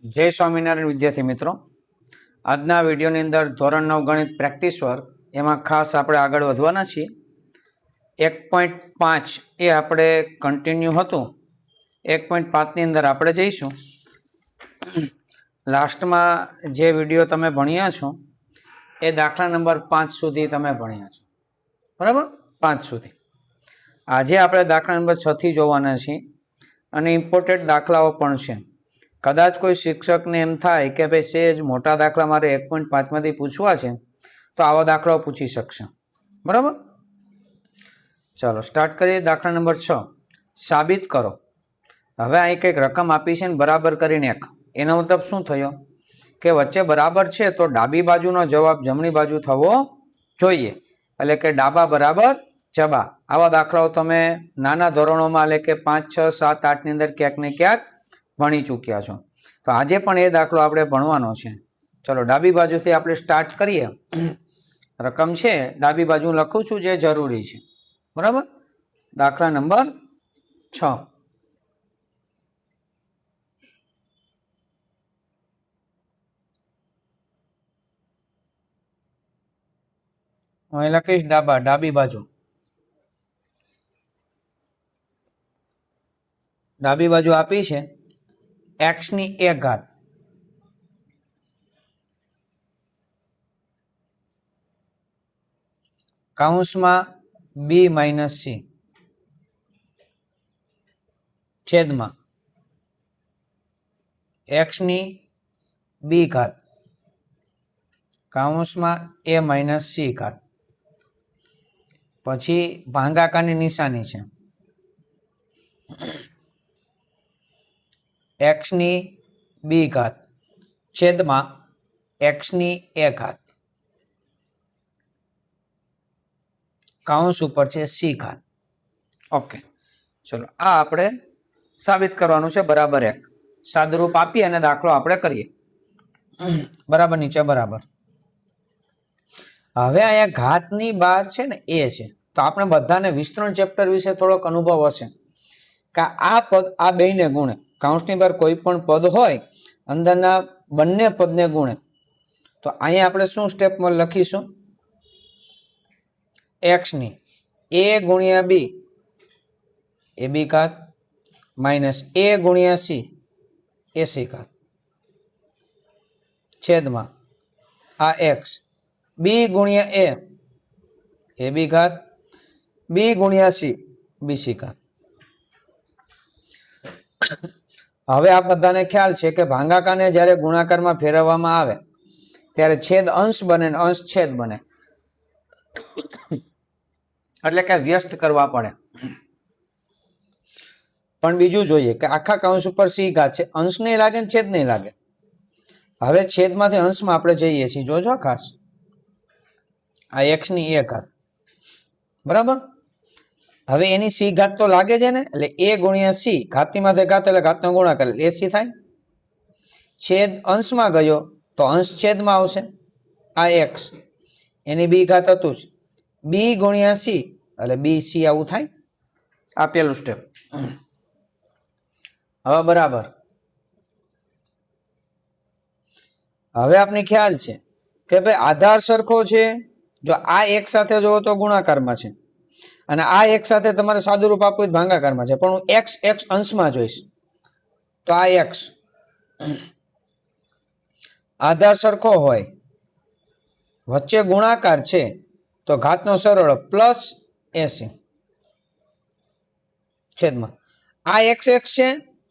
જય સ્વામિનારાયણ વિદ્યાર્થી મિત્રો, આજના વિડીયોની અંદર ધોરણ 9 ગણિત પ્રેક્ટિસ વર્ક એમાં ખાસ આપણે આગળ વધવાના છીએ. 1.5 એ આપણે કન્ટિન્યુ હતું. 1.5 ની અંદર આપણે જઈશું. લાસ્ટમાં જે વિડીયો તમે ભણ્યા છો એ દાખલા નંબર 5 સુધી તમે ભણ્યા છો, બરાબર? 5 સુધી. આજે આપણે દાખલા નંબર 6 થી જોવાના છીએ અને ઇમ્પોર્ટન્ટ દાખલાઓ પણ છે. કદાચ કોઈ શિક્ષકને એમ થાય કે ભાઈ સેજ મોટા દાખલા મારે 1.5 માંથી પૂછવા છે તો આવા દાખલાઓ પૂછી શકશે, બરાબર? ચાલો સ્ટાર્ટ કરીએ. દાખલા નંબર 6, સાબિત કરો. હવે અહીં કંઈક રકમ આપી છે ને બરાબર કરીને એક, એનો મતલબ શું થયો કે વચ્ચે બરાબર છે તો ડાબી બાજુનો જવાબ જમણી બાજુ થવો જોઈએ, એટલે કે ડાબા બરાબર જબા. આવા દાખલાઓ તમે નાના ધોરણોમાં એટલે કે 5, 6, 7, 8 ની અંદર ક્યાંક ને ક્યાંક ભણી ચૂક્યા છો. તો આજે પણ એ દાખલો આપણે ભણવાનો છે. ચલો ડાબી બાજુથી આપણે સ્ટાર્ટ કરીએ. રકમ છે ડાબી બાજુ લખું છું જે જરૂરી છે, બરાબર? દાખલા નંબર 6. હું લખીશ ડાબી બાજુ. ડાબી બાજુ આપી છે x ની 1 ઘાત કૌંસમાં b માઇનસ c છેદમાં x ની b ઘાત કૌંસમાં a માઇનસ c ઘાત. પછી ભાગાકારની નિશાની છે x ની b ઘાત છેદમાં x ની a ઘાત કૌંસ ઉપર છે c ઘાત. ઓકે, ચલો આ આપણે સાબિત કરવાનું છે. બરાબર 1 સાદુરૂપ આપી અને દાખલો આપણે કરીએ. બરાબર નીચે બરાબર. હવે અહીંયા ઘાતની બહાર છે ને a છે, તો આપણે બધાને વિસ્તરણ ચેપ્ટર વિશે થોડોક અનુભવ હશે કે આ પદ આ બેયને ગુણે. કૌંસની બહાર કોઈ પણ પદ હોય અંદરના બંને પદને ગુણે. તો અહીંયા આપણે શું સ્ટેપમાં લખીશું? x ની a ગુણ્યા b ab ઘાત માઇનસ a ગુણ્યા c ac ઘાત છેદમાં આ x b ગુણ્યા a ab ઘાત b ગુણ્યા c bc ઘાત. હવે આ બધાને ખ્યાલ છે કે ભાગાકારને જ્યારે ગુણાકારમાં ફેરવવામાં આવે ત્યારે છેદ અંશ બને ને અંશ છેદ બને, એટલે કે વ્યસ્ત કરવા પડે. પણ બીજું જોઈએ કે આખા કૌંસ ઉપર c ઘાત છે, અંશ નહીં લાગે ને છેદ નહીં લાગે. હવે છેદમાંથી અંશમાં આપણે જઈએ છીએ, જોજો ખાસ. આ x ની a ઘાત, બરાબર? હવે એની c ઘાત તો લાગે છે ને, એટલે a ગુણ્યા c ઘાતની માથે ઘાત એટલે ઘાતનો ગુણાકાર એટલે ac થાય. છેદ અંશમાં ગયો તો અંશ છેદમાં આવશે. આ x એની b ઘાત હતું જ, b ગુણ્યા c એટલે bc આવું થાય. આ પેલું સ્ટેપ. હવે બરાબર. હવે આપને ખ્યાલ છે કે ભાઈ આધાર સરખો છે. જો આ એક સાથે જોવો તો ગુણાકારમાં છે અને આ એક સાથે તમારે સાદુરૂપ આપવું હોય ભાગાકારમાં છે, પણ હું x અંશમાં જોઈશ. તો આ x આધાર સરખો હોય વચ્ચે ગુણાકાર છે તો ઘાતનો સરળ પ્લસ ac છેદમાં આ x છે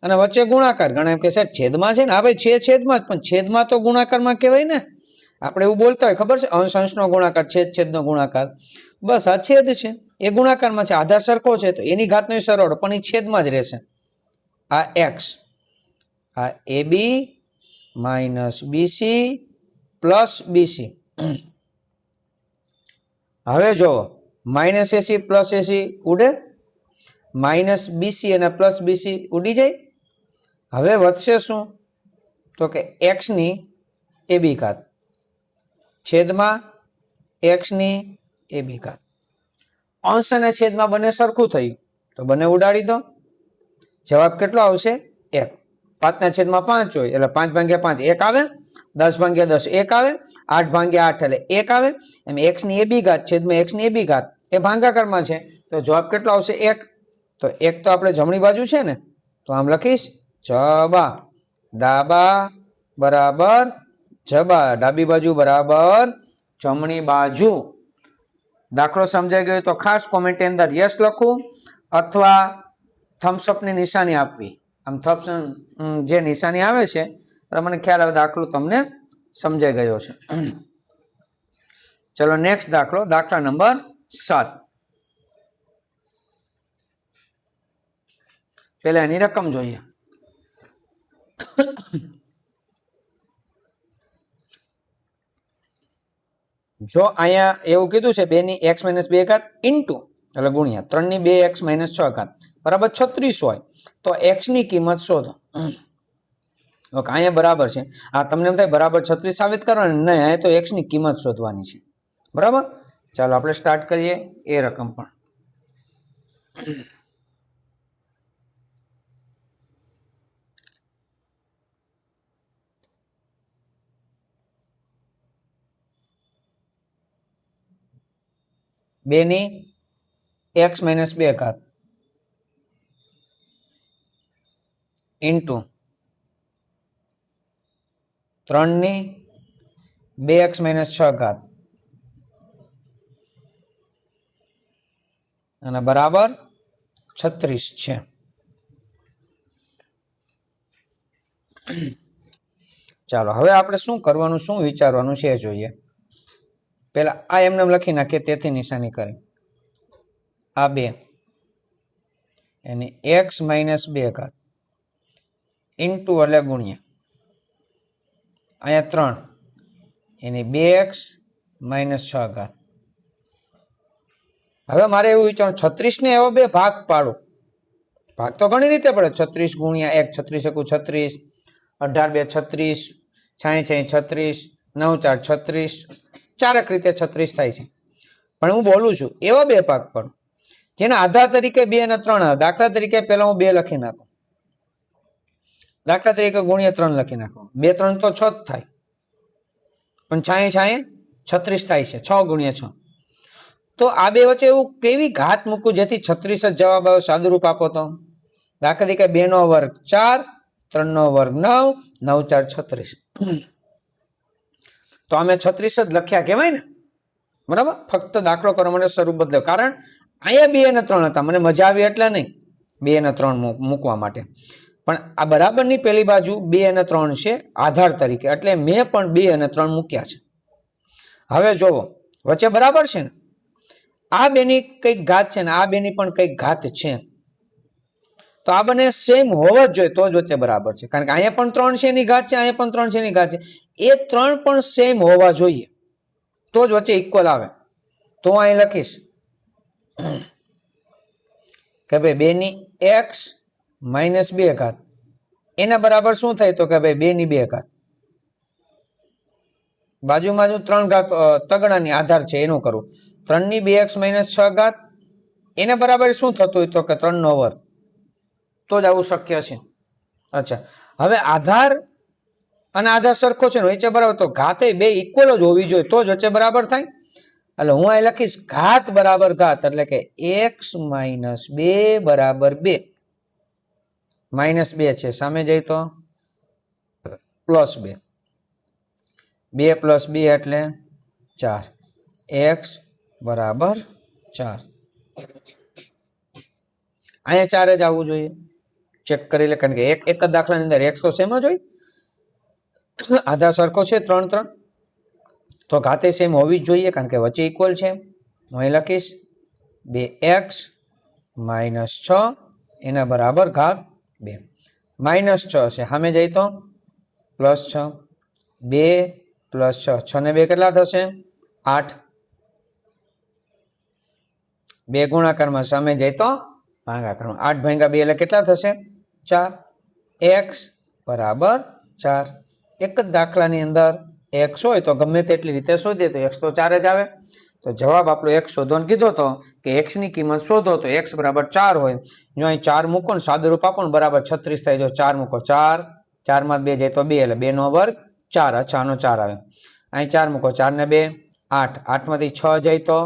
અને વચ્ચે ગુણાકાર. ઘણા એમ કે સાહેબ છેદમાં છે ને. હા ભાઈ છે છેદમાં જ, પણ છેદમાં તો ગુણાકારમાં કહેવાય ને. આપણે એવું બોલતા હોય ખબર છે, અંશ અંશનો ગુણાકાર છેદનો ગુણાકાર. બસ આ છેદ છે એ ગુણાકારમાં છે, આધાર સરખો છે તો એની ઘાતનો સરળ પણ એ છેદમાં જ રહેશે. આ x આ ab minus bc plus bc. હવે જો માઇનસ ac પ્લસ ac ઉડે, માઇનસ bc અને પ્લસ bc ઉડી જાય. હવે વધશે શું? તો કે x ની ab ઘાત છેદમાં x ની ab ઘાત. અંશ અને છેદમાં બંને સરખું થયું તો બંને ઉડાડી દો. જવાબ કેટલો આવશે? 1. 5/5 હોય એટલે 5/5 1 આવે, 10/10 1 આવે, 8/8 એટલે 1 આવે. એમ x ની a બી ઘાત છેદમાં x ની a બી ઘાત એ ભાગાકારમાં છે તો જવાબ કેટલો આવશે 1. તો 1 તો આપણે જમણી બાજુ છે ને, તો આમ લખીશ જબા, ડાબા બરાબર જબા, ડાબી બાજુ બરાબર જમણી બાજુ. દાખલો સમજાઈ ગયો તો ખાસ કોમેન્ટની અંદર યસ લખવું અથવા થમ્સઅપની નિશાની આપવી. આમ થમ્સ જે નિશાની આવે છે મને ખ્યાલ આવે દાખલો તમને સમજાઈ ગયો છે. ચલો નેક્સ્ટ દાખલો, દાખલા નંબર 7. પહેલા એની રકમ જોઈએ. જો અહીંયા એવું કીધું છે 2 ની x - 2 ઘાત ઇન્ટુ એટલે ગુણ્યા 3 ની 2x - 6 ઘાત બરાબર 36 હોય તો x ની કિંમત શોધો. ઓકે, અહીંયા બરાબર છે. આ તમને એમ થાય બરાબર 36 સાબિત કરવાનું, નહીં, અહીંયા તો x ની કિંમત શોધવાની છે. બરાબર, ચાલો આપણે સ્ટાર્ટ કરીએ એ રકમ પણ. બે ની x - 2 ઘાત ઇન્ટુ 3 ની 2x - 6 ઘાત અને બરાબર 36 છે. ચાલો હવે આપણે શું કરવાનું, શું વિચારવાનું છે જોઈએ. પેલા આ એમને લખી નાખીએ, તેથી નિશાની કરી. આ 2 એની x - 2 ઘાત ઇન્ટુ એટલે ગુણ્યા અહીંયા 3 એની 2x - 6 ઘાત. હવે મારે એવું વિચારવું 36 ને એવા બે ભાગ પાડો. ભાગ તો ઘણી રીતે પડે, 36 ગુણ્યા 1 36 એકુ 36, 18 2 36, 6 36, 9 4 36, ચારક રીતે 36 થાય છે. પણ હું બોલું છું એવા બે ભાગ પાડો જેના આધાર તરીકે 2 અને 3 આવે. દાખલા તરીકે પહેલા હું 2 લખી નાખું, દાખલા તરીકે ગુણ્યા 3 લખી નાખો. 2 3 તો 6 જ થાય, પણ 6 36 થાય છે. 6 ગુણ્યા 6. તો આ બે વચ્ચે એવું કેવી ઘાત મૂકું જેથી 36 જ જવાબ આવે, સાદુરૂપ આપો તો. દાખલા તરીકે 2 નો વર્ગ 4, 3 નો વર્ગ 9, 9 4 36. તો અમે 36 જ લખ્યા કહેવાય ને, બરાબર. ફક્ત દાખલો કરવા માટે સ્વરૂપ બદલ્યો, કારણ અહીંયા 2 અને 3 હતા, મને મજા આવી એટલે નહીં 2 અને 3 મૂકવા માટે. પણ આ બરાબરની પેલી બાજુ 2 અને 3 છે આધાર તરીકે, એટલે મેં પણ 2 અને 3 મૂક્યા છે. હવે જોવો વચ્ચે બરાબર છે ને, આ બેની કઈક ઘાત છે ને આ બેની પણ કઈક ઘાત છે, તો આ બંને સેમ હોવા જ જોઈએ તો જ વચ્ચે બરાબર છે. કારણ કે અહીંયા પણ 3 છે એની ઘાત છે, અહીંયા પણ 3 છે એની ઘાત છે. એ 3 પણ સેમ હોવા જોઈએ તો જ વચ્ચે ઇક્વલ આવે. તો અહીં લખીશ કે ભાઈ 2 ની x - 2 ઘાત એના બરાબર શું થાય, તો કે ભાઈ 2 ની 2 ઘાત. બાજુમાં 3 ઘાત તગડાની આધાર છે એનું કરું. 3 ની 2x - 6 ઘાત એના બરાબર શું થતું હોય, તો કે 3 નો વર્ગ. તો જ આવું શક્ય છે. અચ્છા, હવે આધાર અને આધાર સરખો છે ને વચ્ચે બરાબર, તો ઘાતે બે ઇક્વલ જ હોવી જોઈએ તો જ વચ્ચે બરાબર થાય. એટલે હું અહીં લખીશ ઘાત બરાબર ઘાત, એટલે કે x - 2 બરાબર 2. -2 છે સામે જઈ તો +2, 2 + 2 એટલે 4, x બરાબર 4. અહીંયા 4 જ આવવું જોઈએ. ચેક કરી લે, કારણ કે એક જ દાખલાની અંદર x તો સેમ જ હોય, આધાર સરખો છે 3 3, તો ઘાતે સેમ હોવી જ જોઈએ કારણ કે વચ્ચે ઇક્વલ છે. હું અહીં લખીશ 2x - 6 એના બરાબર ઘાત 2. -6 છે સામે જઈ તો +6, 2 + 6, 6 ને 2 કેટલા થશે 8. 2 ગુણાકારમાં સામે જઈ તો ભાગાકારમાં 8 × 2 એટલે કેટલા થશે 4. x બરાબર 4. એક જ દાખલાની અંદર x હોય તો ગમે તેટલી રીતે શોધીએ તો x તો 4 જ આવે. તો તો જવાબ આપણો x શોધવાનો કીધો હતો કે x ની કિંમત શોધો તો x બરાબર 4 હોય. જો અહીં 4 મૂકો ને સાદુરૂપ આપો ને બરાબર 36 થાય. જો 4 મૂકો 4, 4 માં 2 જાય તો 2 એટલે 2 નો વર્ગ 4, અચ્છા નો 4 આવે. અહીં 4 મૂકો 4 ને 2 8, 8 માંથી 6 જાય તો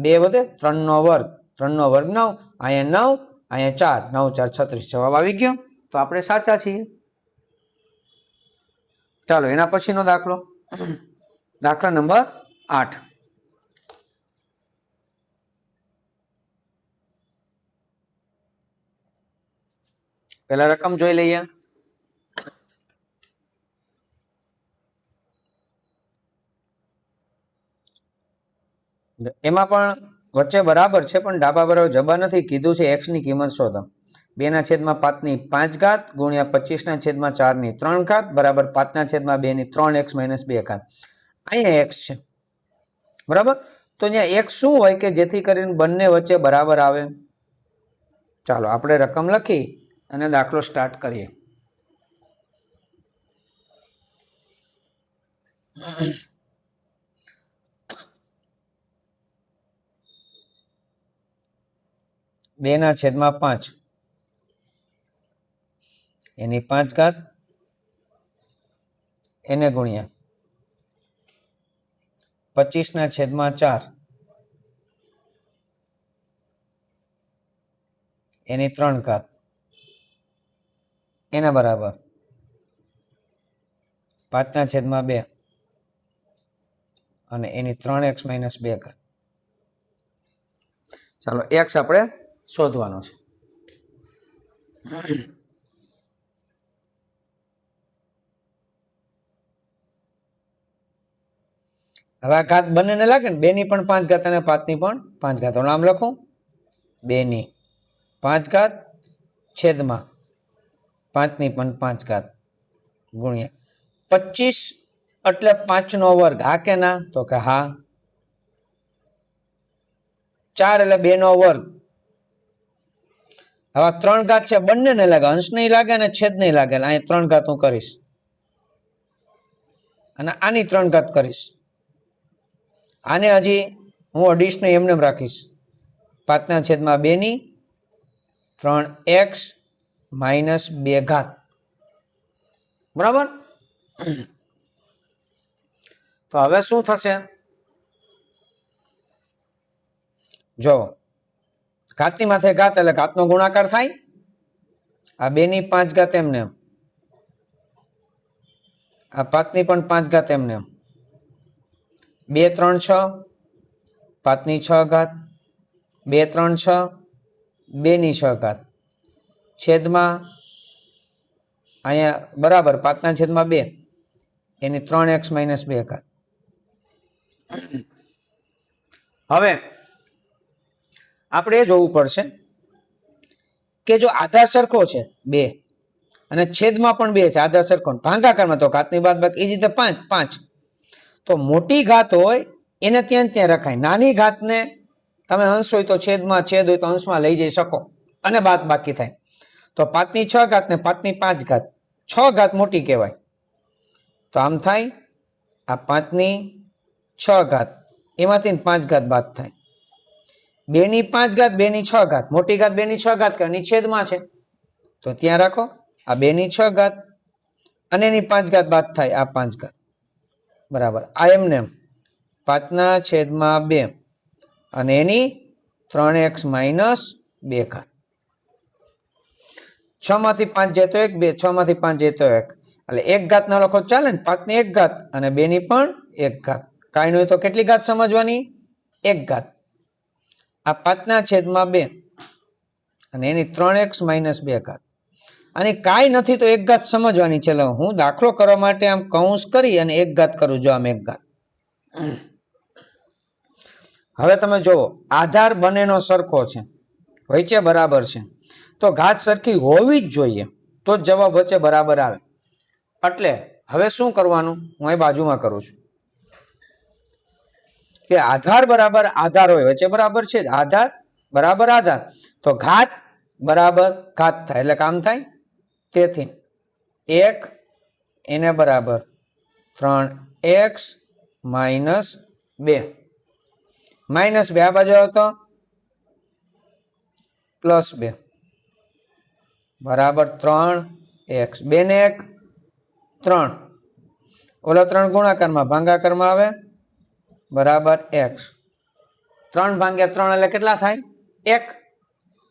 2 વધે 3 નો વર્ગ 9, અહીંયા 9, અહીંયા 4, 9 4 36 જવાબ આવી ગયો. તો આપણે સાચા છીએ. ચાલો એના પછીનો દાખલો, દાખલા નંબર 8. પેલા રકમ જોઈ લઈએ. એમાં પણ વચ્ચે બરાબર છે પણ ડાબા બરાબર જબા નથી. કીધું છે x ની કિંમત શોધો. 2/5 ની 5 ગુણ્યા 25/4 ની 3 બરાબર 5/2 ની 3x - 2. અહીંયા x છે બરાબર. તો અહીંયા x શું હોય કે જેથી કરીને બંને વચ્ચે બરાબર આવે. ચાલો આપણે રકમ લખી અને દાખલો સ્ટાર્ટ કરીએ. બે ના છેદમાં 5 એની 5 એને ગુણ્યા 25/4 એની 3 એના બરાબર 5/2 અને એની 3x - 2. ચાલો x આપણે શોધવાનો છે. હવે આ ઘાત બંનેને લાગે ને 2 ની પણ 5 અને 5 ની પણ 5. નામ લખું 2 ની 5 છેદમાં 5 ની પણ 5 ગુણ્યા 25 એટલે 5 નો વર્ગ. હા કે ના? તો કે હા. 4 એટલે 2 નો વર્ગ. હવે 3 છે બંનેને લાગે, અંશ નહીં લાગે અને છેદ નહીં લાગે. અહીંયા 3 હું કરીશ અને આની 3 કરીશ. આને હજી હું અડીશને એમને રાખીશ. 5/2 ની 3x - 2. બરાબર. તો હવે શું થશે? જો ઘાતની માથે ઘાત એટલે ઘાતનો ગુણાકાર થાય. આ 2 ની 5 એમને, આ 5 ની પણ 5 એમને. 2 3 6, 5 ની 6, 2 3 6, 2 ની 6 છેદમાં અહીંયા બરાબર 5/2 એની 3x - 2. હવે આપણે એ જોવું પડશે કે જો આધાર સરખો છે 2 અને છેદમાં પણ 2 છે, આધાર સરખો, ભાગાકારમાં તો ઘાતની બાદબાકી એ જ રીતે 5 5. તો મોટી ઘાત હોય એને ત્યાં રખાય. નાની ઘાતને તમે અંશ હોય તો છેદમાં, છેદ હોય તો અંશમાં લઈ જઈ શકો અને બાદબાકી થાય. તો 5 ની 6 ને 5 ની 5 6 મોટી કહેવાય. તો આમ થાય આ 5 ની 6 એમાંથી 5 બાદ થાય. 2 ની 5 2 ની 6 મોટી ઘાત 2 ની 6 કે છેદમાં છે તો ત્યાં રાખો. આ 2 ની 6 અને એની 5 બાદ થાય આ 5 બરાબર. આ એમને 5/2 અને એની 3x - 2. 6 માંથી 5 જાય તો 1, 2 6 માંથી 5 જાય તો 1 એટલે 1 ના લખો ચાલે ને. 5 ની 1 અને 2 ની પણ 1. કાંઈ નહીં તો કેટલી ઘાત સમજવાની? 1. આ 5/2 અને એની 3x - 2. અને કાંઈ નથી તો 1 સમજવાની. ચલો હું દાખલો કરવા માટે આમ કૌંસ કરી અને 1 કરું. જો આમ 1. હવે તમે જુઓ આધાર બંનેનો સરખો છે, વચ્ચે બરાબર છે. તો ઘાત સરખી હોવી જ જોઈએ તો જ જવાબ વચ્ચે બરાબર આવે. એટલે હવે શું કરવાનું? હું અહીં બાજુમાં કરું છું કે આધાર બરાબર આધાર હોય, વચ્ચે બરાબર છે. આધાર બરાબર આધાર તો ઘાત બરાબર ઘાત થાય એટલે કામ થાય. તેથી 1 એને બરાબર 3x - 2 -2 આ બાજુ આવે તો +2 બરાબર 3x 2 ને 1 3 ઓલો 3 ગુણાકારમાં ભાગાકારમાં આવે બરાબર x 3 ભાગ્યા 3 એટલે કેટલા થાય 1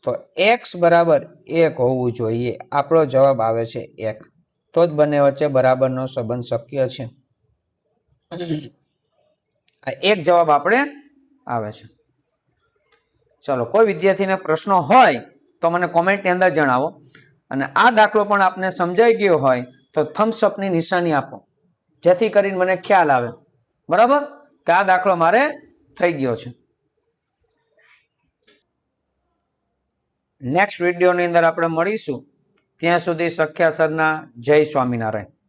તો x બરાબર 1 હોવું જોઈએ આપણો જવાબ આવે છે 1 તો જ બંને વચ્ચે બરાબરનો સંબંધ શક્ય છે આ એક જવાબ આપણે આવે છે ચલો કોઈ વિદ્યાર્થીને પ્રશ્નો હોય તો મને કોમેન્ટની અંદર જણાવો અને આ દાખલો પણ આપને સમજાઈ ગયો હોય તો થમ્સ અપની નિશાની આપો જેથી કરીને મને ખ્યાલ આવે બરાબર કે આ દાખલો મારે થઈ ગયો છે નેક્સ્ટ વિડીયોની અંદર આપણે મળીશું ત્યાં સુધી સખ્યા સરના જય સ્વામિનારાયણ